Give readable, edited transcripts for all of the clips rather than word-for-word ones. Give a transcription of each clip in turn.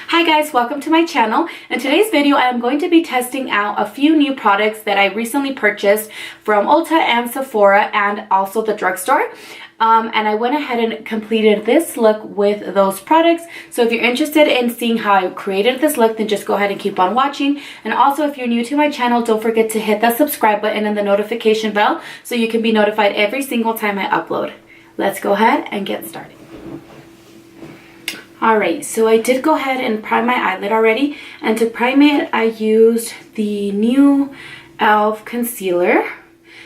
Hi guys, welcome to my channel. In today's video I am going to be testing out a few new products that I recently purchased from Ulta and Sephora and also the drugstore. And I went ahead and completed this look with those products. So if you're interested in seeing how I created this look, then just go ahead and keep on watching. And also if you're new to my channel, don't forget to hit that subscribe button and the notification bell so you can be notified every single time I upload. Let's go ahead and get started. Alright, so I did go ahead and prime my eyelid already, and to prime it I used the new e.l.f. concealer.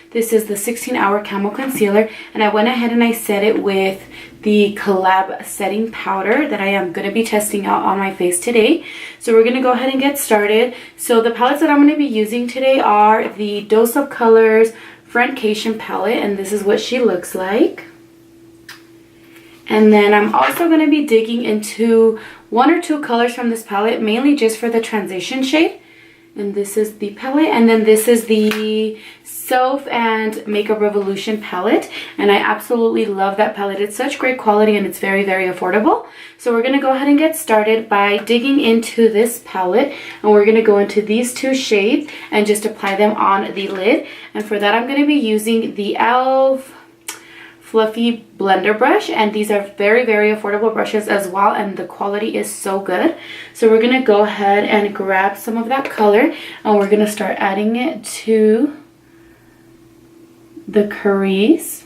This is the 16-hour Camo concealer, and I went ahead and I set it with the COLLAB setting powder that I am going to be testing out on my face today. So we're going to go ahead and get started. So the palettes that I'm going to be using today are the Dose of Colors FRIENDCATION palette, and this is what she looks like. And then I'm also going to be digging into one or two colors from this palette, mainly just for the transition shade. And this is the palette, and then this is the Self and Makeup Revolution palette, and I absolutely love that palette. It's such great quality and it's very, very affordable. So we're going to go ahead and get started by digging into this palette, and we're going to go into these two shades and just apply them on the lid. And for that I'm going to be using the e.l.f. Fluffy blender brush, and these are very, very affordable brushes as well, and the quality is so good. So we're going to go ahead and grab some of that color, and we're going to start adding it to the crease.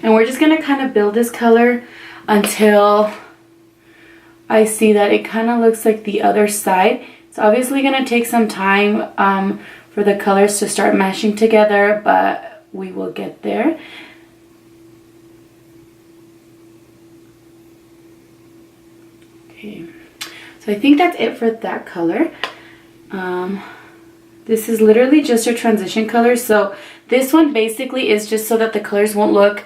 And we're just going to kind of build this color until I see that it kind of looks like the other side. It's obviously going to take some time for the colors to start meshing together, but we will get there. Okay, so I think that's it for that color. This is literally just a transition color, so this one basically is just so that the colors won't look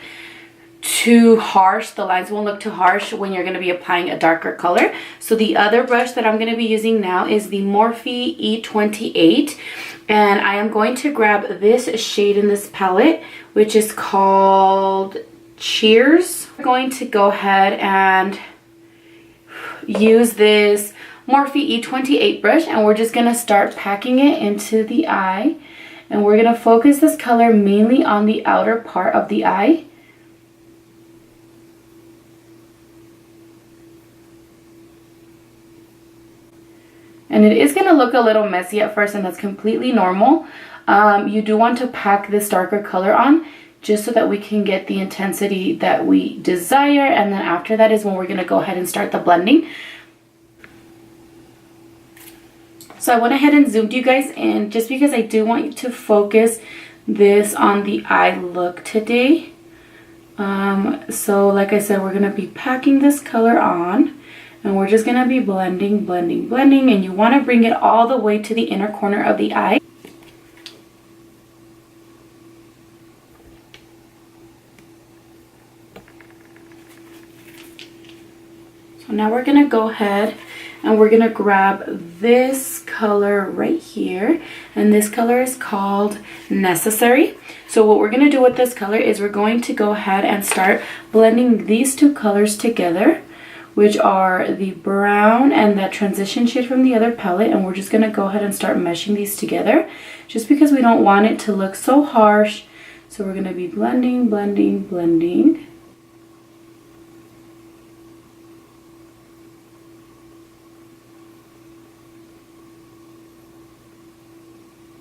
too harsh, the lines won't look too harsh when you're going to be applying a darker color. So the other brush that I'm going to be using now is the Morphe E28, and I am going to grab this shade in this palette, which is called Cheers. I'm going to go ahead and use this Morphe E28 brush, and we're just going to start packing it into the eye, and we're going to focus this color mainly on the outer part of the eye. And it is going to look a little messy at first, and that's completely normal. You do want to pack this darker color on just so that we can get the intensity that we desire, and then after that is when we're going to go ahead and start the blending. So I went ahead and zoomed you guys in just because I do want you to focus this on the eye look today. So like I said, we're going to be packing this color on. And we're just going to be blending, blending, blending. And you want to bring it all the way to the inner corner of the eye. So now we're going to go ahead and we're going to grab this color right here. And this color is called Necessary. So what we're going to do with this color is we're going to go ahead and start blending these two colors together, which are the brown and that transition shade from the other palette. And we're just going to go ahead and start meshing these together just because we don't want it to look so harsh. So we're going to be blending, blending, blending.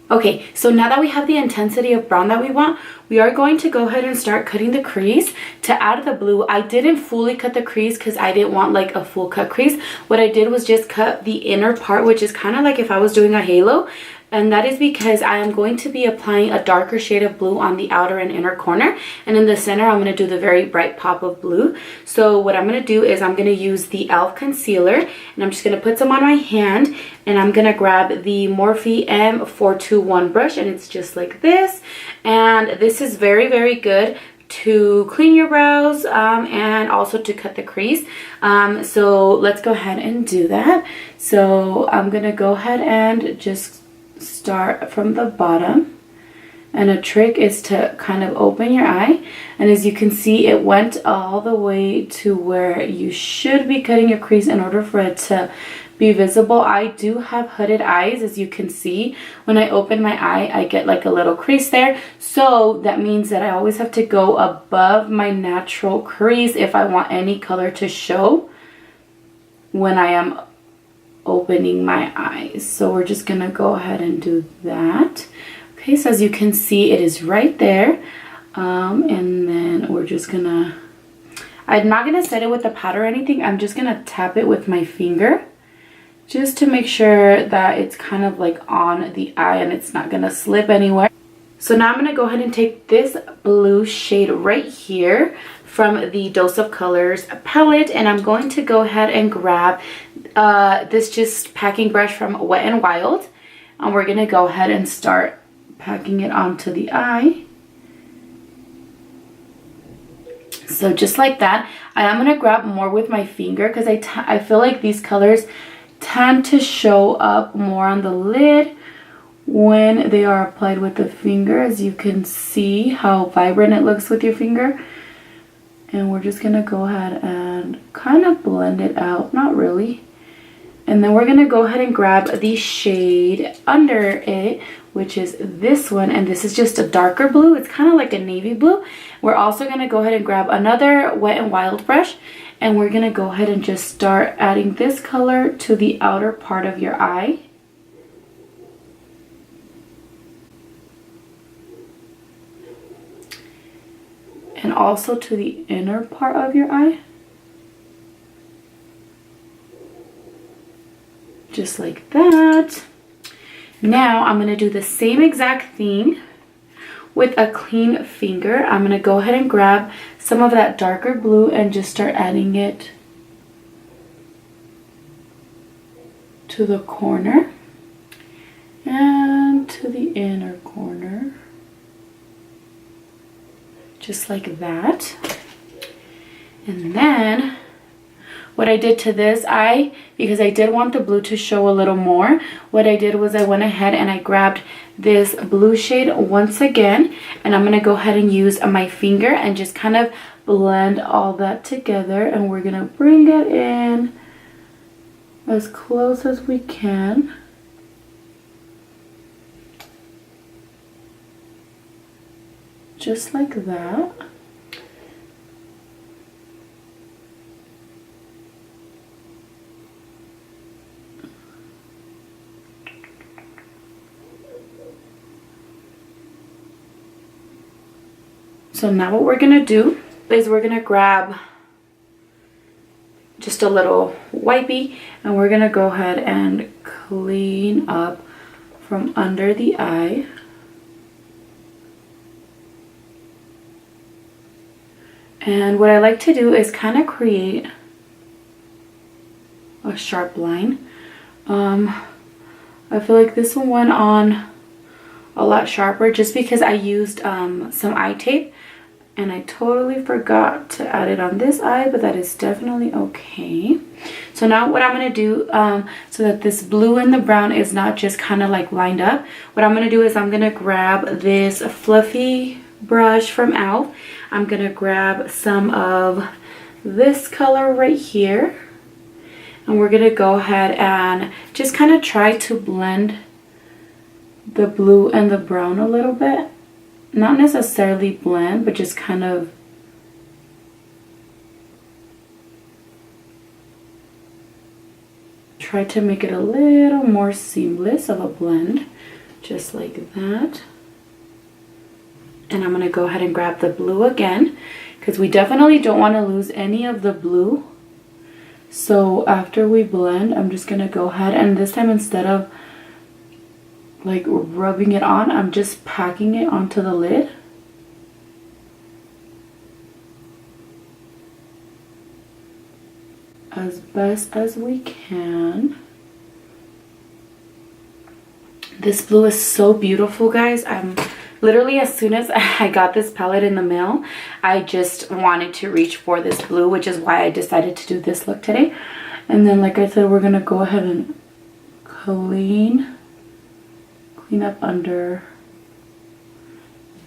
Okay, so now that we have the intensity of brown that we want, we are going to go ahead and start cutting the crease. To add the blue, I didn't fully cut the crease because I didn't want like a full cut crease. What I did was just cut the inner part, which is kind of like if I was doing a halo. And that is because I am going to be applying a darker shade of blue on the outer and inner corner. And in the center, I'm going to do the very bright pop of blue. So what I'm going to do is I'm going to use the e.l.f. concealer. And I'm just going to put some on my hand. And I'm going to grab the Morphe M421 brush. And it's just like this. And this is very, very good to clean your brows and also to cut the crease. So let's go ahead and do that. So I'm going to go ahead and just start from the bottom And a trick is to kind of open your eye, and as you can see, it went all the way to where you should be cutting your crease in order for it to be visible. I do have hooded eyes, as you can see. When I open my eye, I get like a little crease there, so that means that I always have to go above my natural crease if I want any color to show when I am opening my eyes. So we're just gonna go ahead and do that. Okay, so as you can see, it is right there. And then we're just gonna, I'm not gonna set it with the powder or anything. I'm just gonna tap it with my finger just to make sure that it's kind of like on the eye and it's not gonna slip anywhere. So now I'm gonna go ahead and take this blue shade right here from the Dose of Colors palette, and I'm going to go ahead and grab this just packing brush from Wet n Wild, and we're gonna go ahead and start packing it onto the eye. So just like that. I am going to grab more with my finger because I feel like these colors tend to show up more on the lid when they are applied with the finger. As you can see how vibrant it looks with your finger. And we're just going to go ahead and kind of blend it out. Not really. And then we're going to go ahead and grab the shade under it, which is this one, and this is just a darker blue. It's kind of like a navy blue. We're also going to go ahead and grab another Wet n Wild brush, and we're going to go ahead and just start adding this color to the outer part of your eye. And also to the inner part of your eye. Just like that. Now I'm going to do the same exact thing with a clean finger. I'm going to go ahead and grab some of that darker blue and just start adding it to the corner and to the inner corner. Just like that. And then what I did to this eye, because I did want the blue to show a little more, what I did was I went ahead and I grabbed this blue shade once again, and I'm going to go ahead and use my finger and just kind of blend all that together, and we're going to bring it in as close as we can. Just like that. So now what we're gonna do is we're gonna grab just a little wipey, and we're gonna go ahead and clean up from under the eye. And what I like to do is kind of create a sharp line. I feel like this one went on a lot sharper just because I used some eye tape, and I totally forgot to add it on this eye, but that is definitely okay. So now what I'm going to do, so that this blue and the brown is not just kind of like lined up, what I'm going to do is I'm going to grab this fluffy brush from e.l.f. I'm going to grab some of this color right here, and we're going to go ahead and just kind of try to blend the blue and the brown a little bit. Not necessarily blend, but just kind of try to make it a little more seamless of a blend, just like that. And I'm going to go ahead and grab the blue again, because we definitely don't want to lose any of the blue. So after we blend, I'm just going to go ahead, and this time instead of like rubbing it on, I'm just packing it onto the lid. As best as we can. This blue is so beautiful, guys. I'm literally, as soon as I got this palette in the mail, I just wanted to reach for this blue, which is why I decided to do this look today. And then, like I said, we're gonna go ahead and clean up under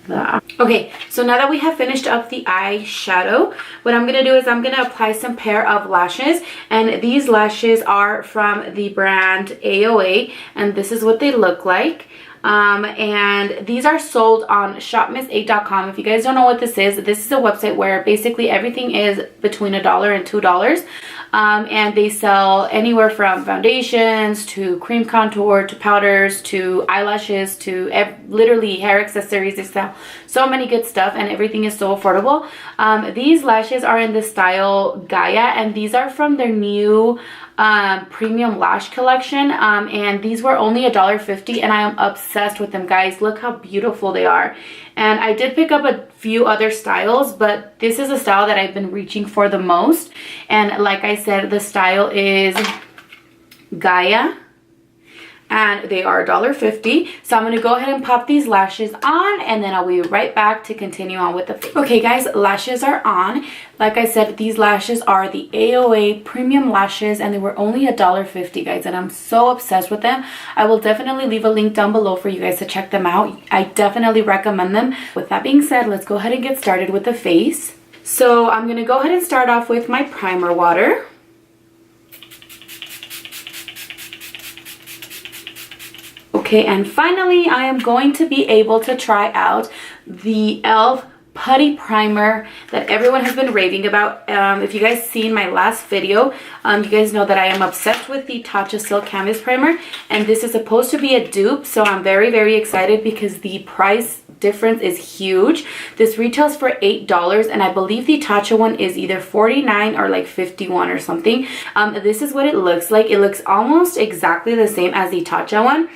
that. Okay, so now that we have finished up the eyeshadow, what I'm gonna do is I'm gonna apply some pair of lashes, and these lashes are from the brand AOA, and this is what they look like. And these are sold on shopmiss8.com. If you guys don't know what this is a website where basically everything is between $1 and $2. And they sell anywhere from foundations to cream contour to powders to eyelashes to literally hair accessories. They sell so many good stuff, and everything is so affordable. These lashes are in the style Gaia, and these are from their new premium lash collection, and these were only $1.50, and I am obsessed with them, guys. Look how beautiful they are. And I did pick up a few other styles, but this is a style that I've been reaching for the most. And like I said, the style is Gaia, and they are $1.50. So I'm gonna go ahead and pop these lashes on, and then I'll be right back to continue on with the face. Okay guys, lashes are on. Like I said, these lashes are the AOA premium lashes, and they were only $1.50, guys, and I'm so obsessed with them. I will definitely leave a link down below for you guys to check them out. I definitely recommend them. With that being said, let's go ahead and get started with the face. So I'm gonna go ahead and start off with my primer water. Okay, and finally, I am going to be able to try out the e.l.f. Putty Primer that everyone has been raving about. If you guys seen my last video, you guys know that I am obsessed with the Tatcha Silk Canvas Primer, and this is supposed to be a dupe, so I'm very, very excited because the price difference is huge. This retails for $8, and I believe the Tatcha one is either $49 or like $51 or something. This is what it looks like. It looks almost exactly the same as the Tatcha one.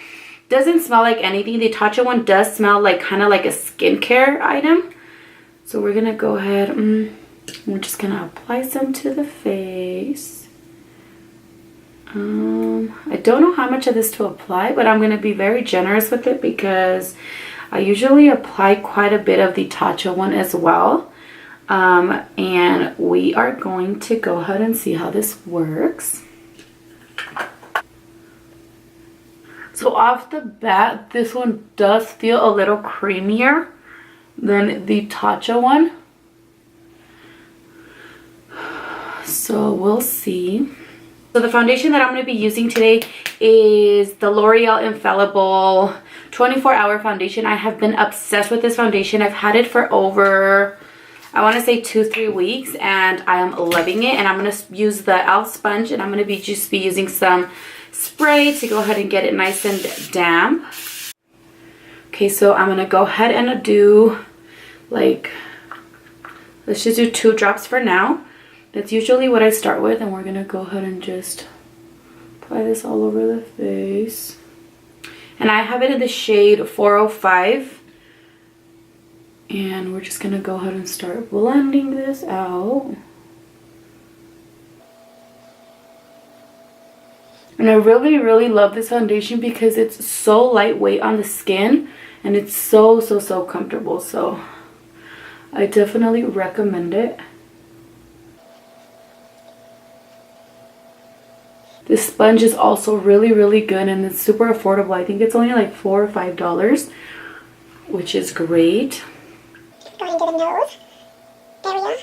Doesn't smell like anything. The Tatcha one does smell like kind of like a skincare item. So we're gonna go ahead, I'm just gonna apply some to the face. I don't know how much of this to apply, but I'm gonna be very generous with it because I usually apply quite a bit of the Tatcha one as well. And we are going to go ahead and see how this works. So off the bat, this one does feel a little creamier than the Tatcha one. So we'll see. So the foundation that I'm going to be using today is the L'Oreal Infallible 24-hour foundation. I have been obsessed with this foundation. I've had it for over, I want to say 2-3 weeks, and I am loving it. And I'm going to use the e.l.f. sponge, and I'm going to be just using some spray to go ahead and get it nice and damp. Okay, so I'm gonna go ahead and do like, let's just do 2 drops for now. That's usually what I start with, and we're gonna go ahead and just apply this all over the face. And I have it in the shade 405, and we're just gonna go ahead and start blending this out. And I really, really love this foundation because it's so lightweight on the skin, and it's so, so, so comfortable. So I definitely recommend it. This sponge is also really, really good, and it's super affordable. I think it's only like $4 or $5, which is great. Going to the nose area.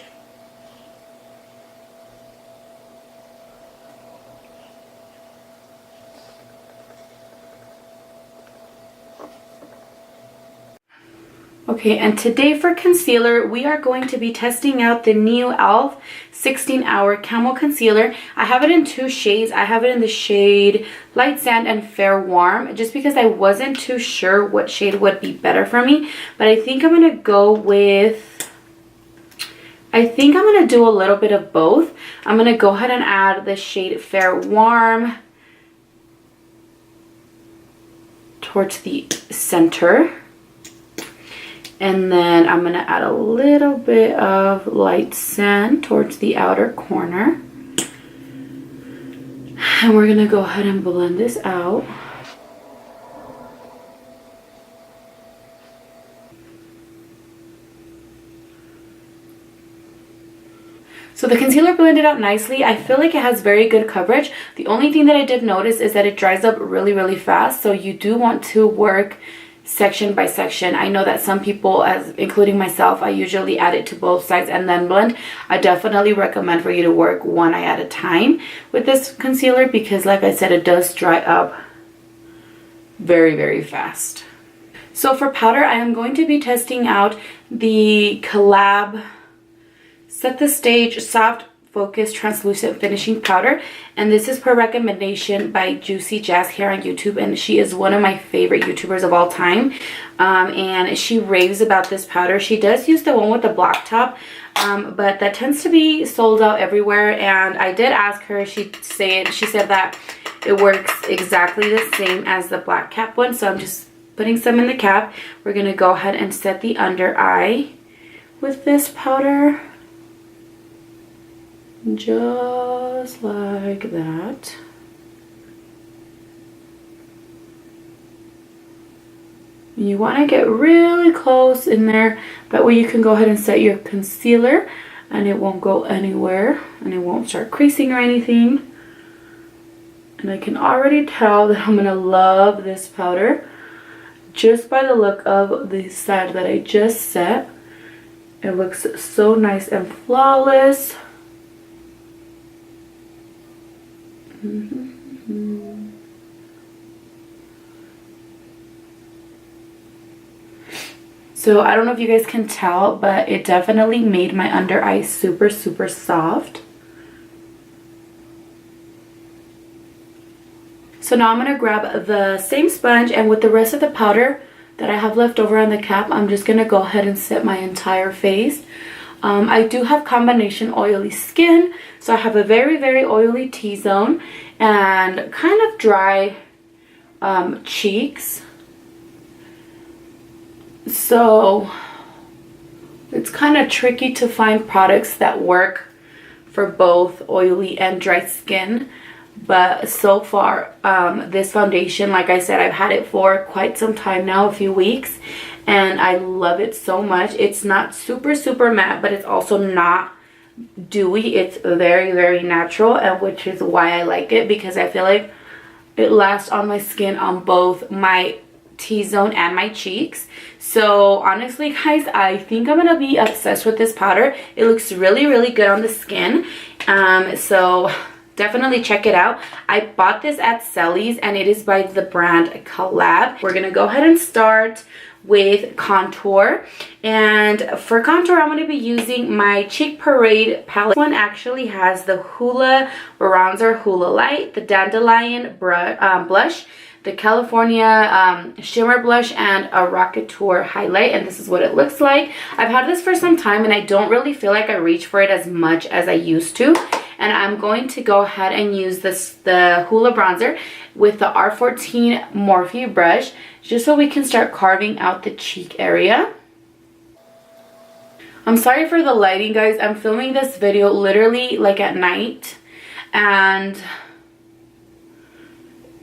Okay, and today for concealer, we are going to be testing out the new e.l.f. 16-hour Camo Concealer. I have it in 2 shades. I have it in the shade Light Sand and Fair Warm, just because I wasn't too sure what shade would be better for me. But I think I'm going to go with, I think I'm going to do a little bit of both. I'm going to go ahead and add the shade Fair Warm towards the center. And then I'm going to add a little bit of Light Sand towards the outer corner. And we're going to go ahead and blend this out. So the concealer blended out nicely. I feel like it has very good coverage. The only thing that I did notice is that it dries up really, really fast. So you do want to work section by section. I know that some people, as including myself, I usually add it to both sides and then blend. I definitely recommend for you to work one eye at a time with this concealer because, like I said, it does dry up very, very fast. So for powder, I am going to be testing out the COLLAB Set the Stage Soft Focus Translucent Finishing Powder, and this is per recommendation by Juicy Jazz here on YouTube, and she is one of my favorite YouTubers of all time, and she raves about this powder. She does use the one with the black top, but that tends to be sold out everywhere, and I did ask her. She said that it works exactly the same as the black cap one, so I'm just putting some in the cap. We're gonna go ahead and set the under eye with this powder, just like that. You want to get really close in there, that way you can go ahead and set your concealer and it won't go anywhere and it won't start creasing or anything. And I can already tell that I'm gonna love this powder just by the look of the side that I just set. It looks so nice and flawless. So I don't know if you guys can tell, but it definitely made my under eye super, super soft. So now I'm going to grab the same sponge, and with the rest of the powder that I have left over on the cap, I'm just going to go ahead and set my entire face. I do have combination oily skin, so I have a very, very oily T-zone and kind of dry cheeks. So it's kind of tricky to find products that work for both oily and dry skin. But so far, this foundation, like I said, I've had it for quite some time now, a few weeks, and I love it so much. It's not super, super matte, but it's also not dewy. It's very, very natural, and which is why I like it, because I feel like it lasts on my skin on both my T-zone and my cheeks. So honestly, guys, I think I'm gonna be obsessed with this powder. It looks really, really good on the skin. So definitely check it out. I bought this at Sally's, and it is by the brand COLLAB. We're gonna go ahead and start with contour, and for contour I'm going to be using my Cheek Parade palette. This one actually has the Hoola Bronzer Hoola Light, the Dandelion blush, the California shimmer blush, and a Rocketeur highlight, and this is what it looks like. I've had this for some time and I don't really feel like I reach for it as much as I used to, and I'm going to go ahead and use the Hoola bronzer with the R14 Morphe brush, just so we can start carving out the cheek area. I'm sorry for the lighting, guys. I'm filming this video literally like at night, and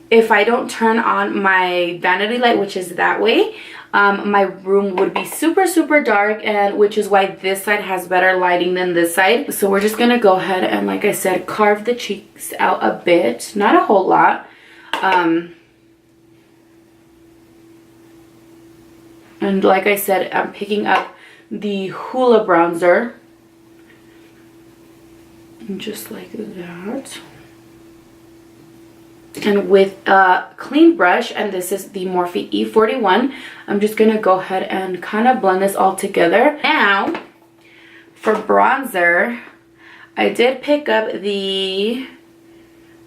if I don't turn on my vanity light, which is that way, my room would be super, super dark, and which is why this side has better lighting than this side. So we're just gonna go ahead and, like I said, carve the cheeks out a bit, not a whole lot. And like I said, I'm picking up the Hoola bronzer, and just like that. And with a clean brush, and this is the Morphe E41, I'm just going to go ahead and kind of blend this all together. Now, for bronzer, I did pick up the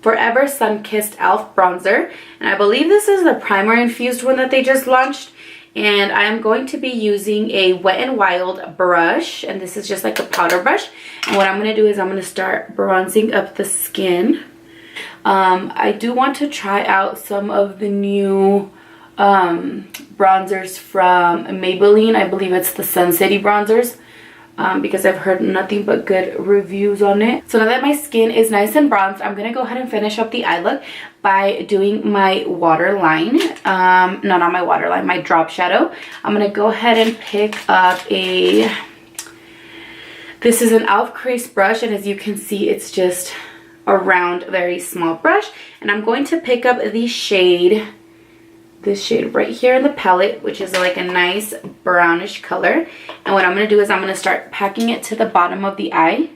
Forever Sun-Kissed e.l.f. bronzer, and I believe this is the primer infused one that they just launched. And I am going to be using a Wet n Wild brush, and this is just like a powder brush. And what I'm going to do is I'm going to start bronzing up the skin. I do want to try out some of the new bronzers from Maybelline. I believe it's the Sun City bronzers, because I've heard nothing but good reviews on it. So now that my skin is nice and bronzed, I'm gonna go ahead and finish up the eye look by doing my waterline. No, not my waterline, my drop shadow. I'm gonna go ahead and pick up this is an e.l.f. crease brush, and as you can see, it's just a round, very small brush, and I'm going to pick up the shade this shade right here in the palette, which is like a nice brownish color. And what I'm going to do is I'm going to start packing it to the bottom of the eye.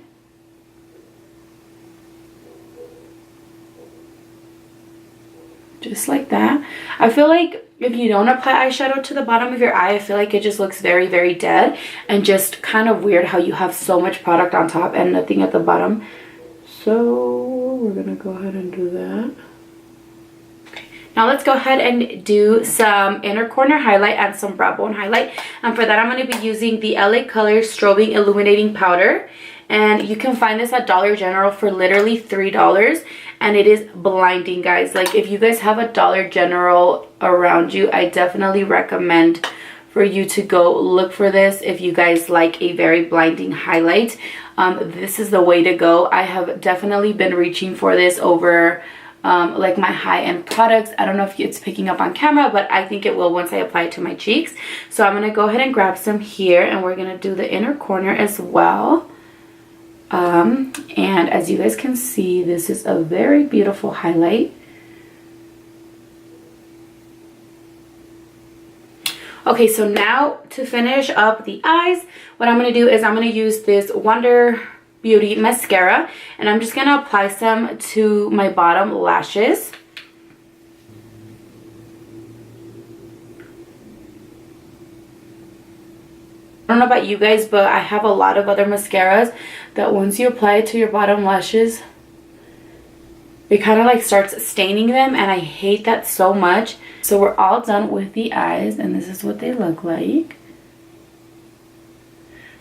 Just like that. I feel like if you don't apply eyeshadow to the bottom of your eye, I feel like it just looks very, very dead and just kind of weird how you have so much product on top and nothing at the bottom. So we're going to go ahead and do that. Now let's go ahead and do some inner corner highlight and some brow bone highlight. And for that, I'm going to be using the LA Colors Strobing Illuminating Powder. And you can find this at Dollar General for literally $3. And it is blinding, guys. Like, if you guys have a Dollar General around you, I definitely recommend for you to go look for this if you guys like a very blinding highlight. This is the way to go. I have definitely been reaching for this over like my high-end products. I don't know if it's picking up on camera, but I think it will once I apply it to my cheeks. So I'm going to go ahead and grab some here, and we're going to do the inner corner as well. And as you guys can see, this is a very beautiful highlight. Okay, so now to finish up the eyes, what I'm going to do is I'm going to use this Wonder Beauty mascara, and I'm just going to apply some to my bottom lashes. I don't know about you guys, but I have a lot of other mascaras that once you apply it to your bottom lashes, it kind of like starts staining them, and I hate that so much. So we're all done with the eyes, and this is what they look like.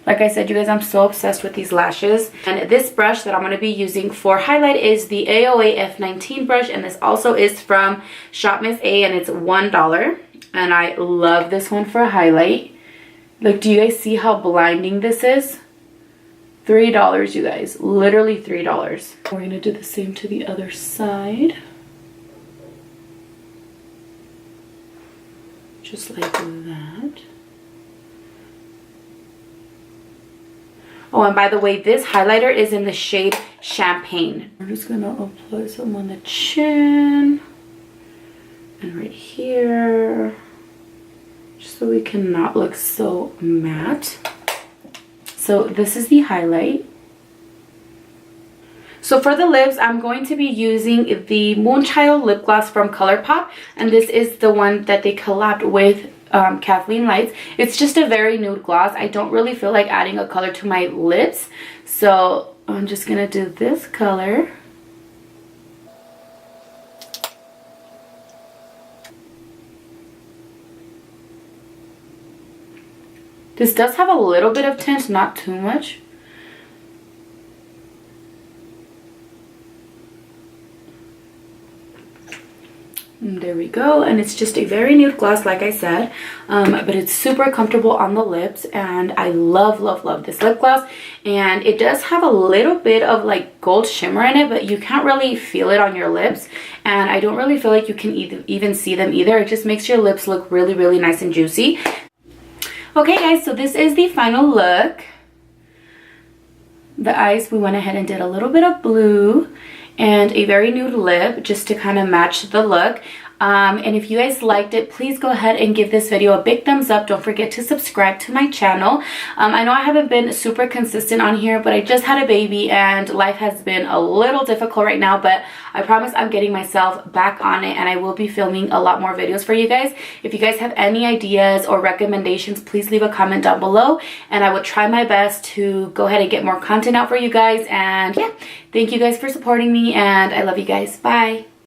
Like I said, you guys, I'm so obsessed with these lashes. And this brush that I'm going to be using for highlight is the AOA F19 brush. And this also is from Shop Miss A, and it's $1. And I love this one for a highlight. Like, do you guys see how blinding this is? $3, you guys. Literally $3. We're going to do the same to the other side. Just like that. Oh, and by the way, this highlighter is in the shade Champagne. I'm just going to apply some on the chin and right here, just so we can not look so matte. So this is the highlight. So for the lips, I'm going to be using the Moonchild lip gloss from ColourPop, and this is the one that they collabed with Kathleen Lights. It's just a very nude gloss. I don't really feel like adding a color to my lips, so I'm just gonna do this color. This does have a little bit of tint, not too much. And there we go, and it's just a very nude gloss, like I said, but it's super comfortable on the lips, and I love this lip gloss. And it does have a little bit of like gold shimmer in it, but you can't really feel it on your lips, and I don't really feel like you can even see them either. It just makes your lips look really, really nice and juicy. Okay guys, so this is the final look. The eyes, we went ahead and did a little bit of blue and a very nude lip just to kind of match the look. And if you guys liked it, please go ahead and give this video a big thumbs up. Don't forget to subscribe to my channel. I know I haven't been super consistent on here, but I just had a baby and life has been a little difficult right now, but I promise I'm getting myself back on it, and I will be filming a lot more videos for you guys. If you guys have any ideas or recommendations, please leave a comment down below, and I will try my best to go ahead and get more content out for you guys. And yeah, thank you guys for supporting me, and I love you guys. Bye.